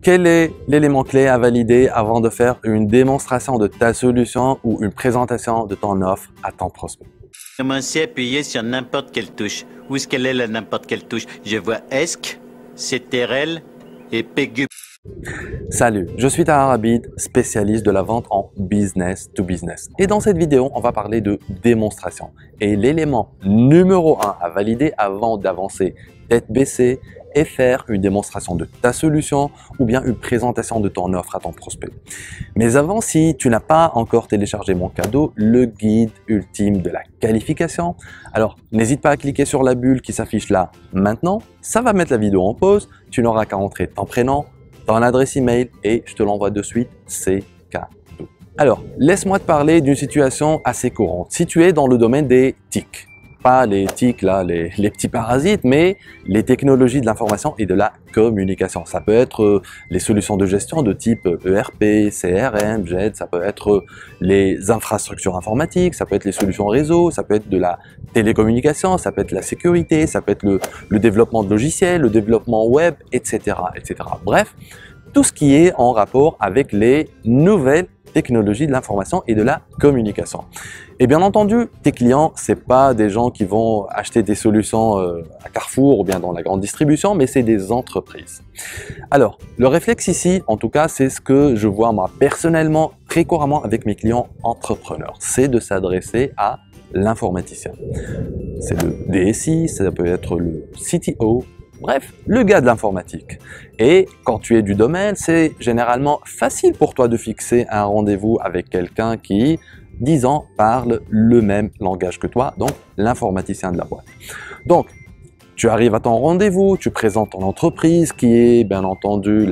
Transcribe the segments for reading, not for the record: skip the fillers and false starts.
Quel est l'élément clé à valider avant de faire une démonstration de ta solution ou une présentation de ton offre à ton prospect? Commencez à appuyer sur n'importe quelle touche. Où est-ce qu'elle est la n'importe quelle touche? Je vois ESC, CTRL et PG. Salut, je suis Tahar Abid, spécialiste de la vente en business to business. Et dans cette vidéo, on va parler de démonstration. Et l'élément numéro 1 à valider avant d'avancer tête baissée est faire une démonstration de ta solution ou bien une présentation de ton offre à ton prospect. Mais avant, si tu n'as pas encore téléchargé mon cadeau, le guide ultime de la qualification, alors n'hésite pas à cliquer sur la bulle qui s'affiche là maintenant. Ça va mettre la vidéo en pause. Tu n'auras qu'à entrer ton prénom, ton adresse email et je te l'envoie de suite, c'est cadeau. Alors, laisse-moi te parler d'une situation assez courante. Si tu es dans le domaine des TIC, pas les TIC, là, les petits parasites, mais les technologies de l'information et de la communication. Ça peut être les solutions de gestion de type ERP, CRM, GED, ça peut être les infrastructures informatiques, ça peut être les solutions réseau, ça peut être de la télécommunication, ça peut être la sécurité, ça peut être le développement de logiciels, le développement web, etc., etc. Bref, tout ce qui est en rapport avec les nouvelles technologies de l'information et de la communication. Et bien entendu, tes clients, c'est pas des gens qui vont acheter des solutions à Carrefour ou bien dans la grande distribution, mais c'est des entreprises. Alors, le réflexe ici, en tout cas, c'est ce que je vois moi personnellement très couramment avec mes clients entrepreneurs, c'est de s'adresser à l'informaticien. C'est le DSI, ça peut être le CTO, bref, le gars de l'informatique. Et quand tu es du domaine, c'est généralement facile pour toi de fixer un rendez-vous avec quelqu'un qui, disons, parle le même langage que toi, donc l'informaticien de la boîte. Donc, tu arrives à ton rendez-vous, tu présentes ton entreprise qui est bien entendu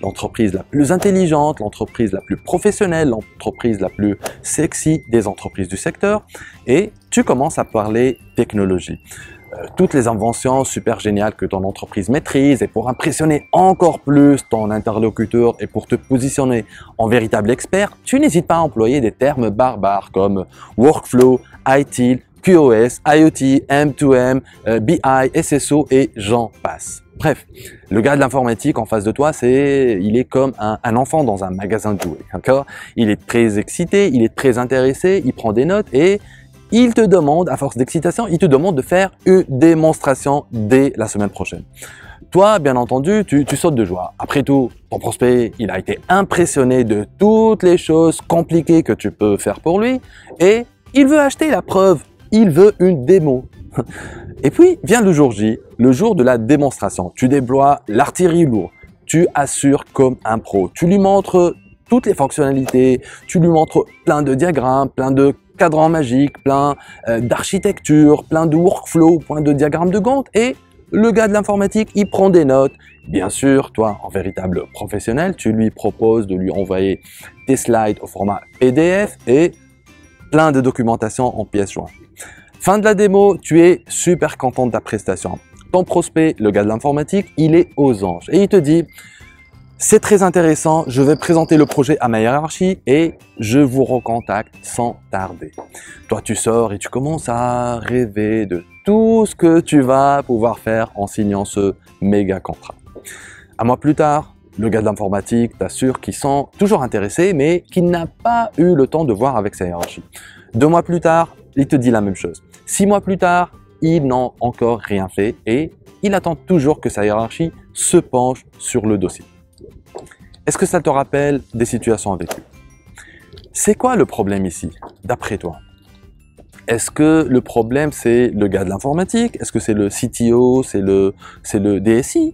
l'entreprise la plus intelligente, l'entreprise la plus professionnelle, l'entreprise la plus sexy des entreprises du secteur et tu commences à parler technologie. Toutes les inventions super géniales que ton entreprise maîtrise et pour impressionner encore plus ton interlocuteur et pour te positionner en véritable expert, tu n'hésites pas à employer des termes barbares comme workflow, ITIL, QoS, IoT, M2M, BI, SSO et j'en passe. Bref, le gars de l'informatique en face de toi, il est comme un enfant dans un magasin de jouets, d'accord? Il est très excité, il est très intéressé, il prend des notes et il te demande, à force d'excitation, il te demande de faire une démonstration dès la semaine prochaine. Toi, bien entendu, tu sautes de joie. Après tout, ton prospect, il a été impressionné de toutes les choses compliquées que tu peux faire pour lui et il veut acheter la preuve. Il veut une démo. Et puis, vient le jour J, le jour de la démonstration. Tu déploies l'artillerie lourde. Tu assures comme un pro. Tu lui montres toutes les fonctionnalités. Tu lui montres plein de diagrammes, plein de cadrans magiques, plein d'architecture, plein de workflow, plein de diagrammes de Gantt et le gars de l'informatique, il prend des notes. Bien sûr, toi, en véritable professionnel, tu lui proposes de lui envoyer tes slides au format PDF et plein de documentation en pièces jointes. Fin de la démo, tu es super content de ta prestation. Ton prospect, le gars de l'informatique, il est aux anges et il te dit c'est très intéressant, je vais présenter le projet à ma hiérarchie et je vous recontacte sans tarder. Toi, tu sors et tu commences à rêver de tout ce que tu vas pouvoir faire en signant ce méga contrat. Un mois plus tard, le gars de l'informatique t'assure qu'ils sont toujours intéressés mais qu'il n'a pas eu le temps de voir avec sa hiérarchie. 2 mois plus tard, il te dit la même chose. 6 mois plus tard, ils n'ont encore rien fait et il attend toujours que sa hiérarchie se penche sur le dossier. Est-ce que ça te rappelle des situations vécues? C'est quoi le problème ici, d'après toi? Est-ce que le problème, c'est le gars de l'informatique? Est-ce que c'est le CTO? C'est le DSI?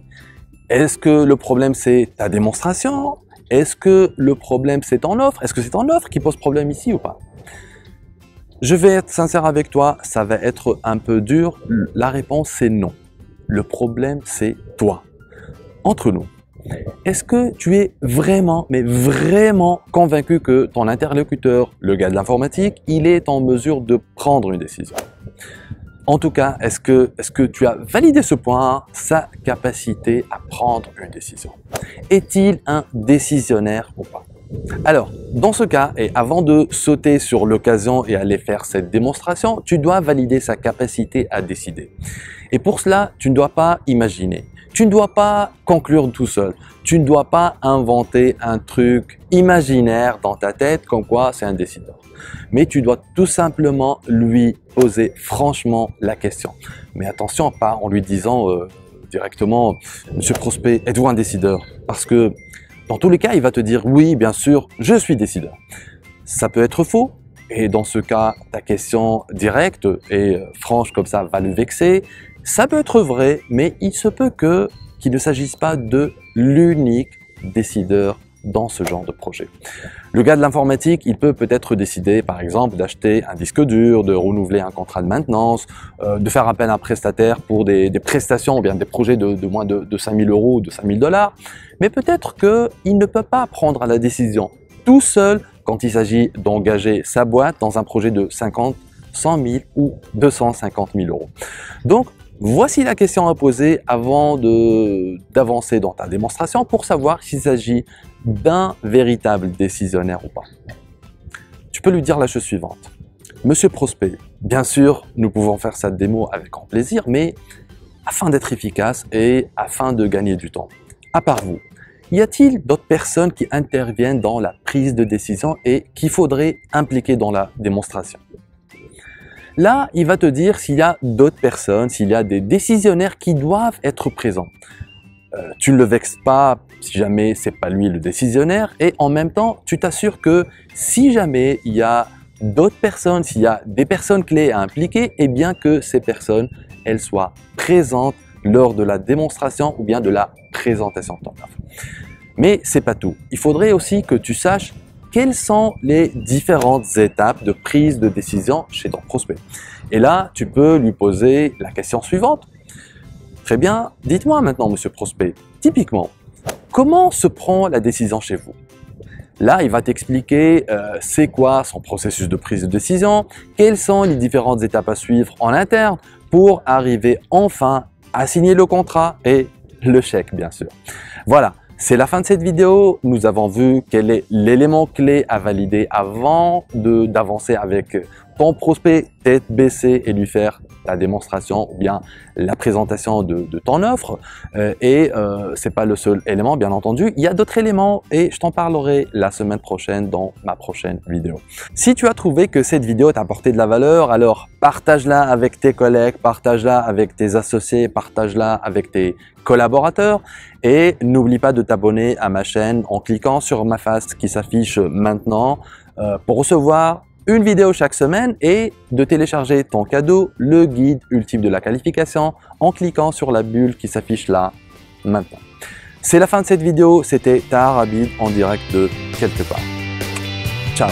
Est-ce que le problème, c'est ta démonstration? Est-ce que le problème, c'est ton offre? Est-ce que c'est ton offre qui pose problème ici ou pas? Je vais être sincère avec toi, ça va être un peu dur. La réponse, c'est non. Le problème, c'est toi. Entre nous. Est-ce que tu es vraiment, mais vraiment convaincu que ton interlocuteur, le gars de l'informatique, il est en mesure de prendre une décision? En tout cas, est-ce que tu as validé ce point, sa capacité à prendre une décision? Est-il un décisionnaire ou pas? Alors, dans ce cas, et avant de sauter sur l'occasion et aller faire cette démonstration, tu dois valider sa capacité à décider. Et pour cela, tu ne dois pas imaginer. Tu ne dois pas conclure tout seul. Tu ne dois pas inventer un truc imaginaire dans ta tête comme quoi c'est un décideur. Mais tu dois tout simplement lui poser franchement la question. Mais attention, pas en lui disant directement « Monsieur Prospect, êtes-vous un décideur ?» Parce que dans tous les cas, il va te dire « Oui, bien sûr, je suis décideur ». Ça peut être faux. Et dans ce cas, ta question directe et franche comme ça va le vexer. Ça peut être vrai, mais il se peut qu'il ne s'agisse pas de l'unique décideur dans ce genre de projet. Le gars de l'informatique, il peut peut-être décider, par exemple, d'acheter un disque dur, de renouveler un contrat de maintenance, de faire appel à un prestataire pour des prestations ou bien des projets de moins de 5 000 € ou de 5 000 $. Mais peut-être qu'il ne peut pas prendre la décision tout seul quand il s'agit d'engager sa boîte dans un projet de 50, 100 000 ou 250 000 €. Donc, voici la question à poser avant d'avancer dans ta démonstration pour savoir s'il s'agit d'un véritable décisionnaire ou pas. Tu peux lui dire la chose suivante. Monsieur Prospect, bien sûr, nous pouvons faire cette démo avec grand plaisir, mais afin d'être efficace et afin de gagner du temps, à part vous, y a-t-il d'autres personnes qui interviennent dans la prise de décision et qu'il faudrait impliquer dans la démonstration? Là, il va te dire s'il y a d'autres personnes, s'il y a des décisionnaires qui doivent être présents. Tu ne le vexes pas si jamais c'est pas lui le décisionnaire et en même temps, tu t'assures que si jamais il y a d'autres personnes, s'il y a des personnes clés à impliquer, eh bien que ces personnes, elles soient présentes lors de la démonstration ou bien de la présentation de ton offre. Mais c'est pas tout. Il faudrait aussi que tu saches quelles sont les différentes étapes de prise de décision chez ton prospect. Et là, tu peux lui poser la question suivante. Très bien, dites-moi maintenant, monsieur prospect, typiquement, comment se prend la décision chez vous? Là, il va t'expliquer c'est quoi son processus de prise de décision, quelles sont les différentes étapes à suivre en interne pour arriver enfin à signer le contrat et le chèque, bien sûr. Voilà. C'est la fin de cette vidéo. Nous avons vu quel est l'élément clé à valider avant d'avancer avec ton prospect tête baissée et lui faire la démonstration ou bien la présentation de ton offre. C'est pas le seul élément, bien entendu. Il y a d'autres éléments et je t'en parlerai la semaine prochaine dans ma prochaine vidéo. Si tu as trouvé que cette vidéo t'a apporté de la valeur, alors partage-la avec tes collègues, partage-la avec tes associés, partage-la avec tes collaborateurs et n'oublie pas de t'abonner à ma chaîne en cliquant sur ma face qui s'affiche maintenant pour recevoir une vidéo chaque semaine et de télécharger ton cadeau, le guide ultime de la qualification en cliquant sur la bulle qui s'affiche là maintenant. C'est la fin de cette vidéo, c'était Tahar Habib en direct de quelque part. Ciao.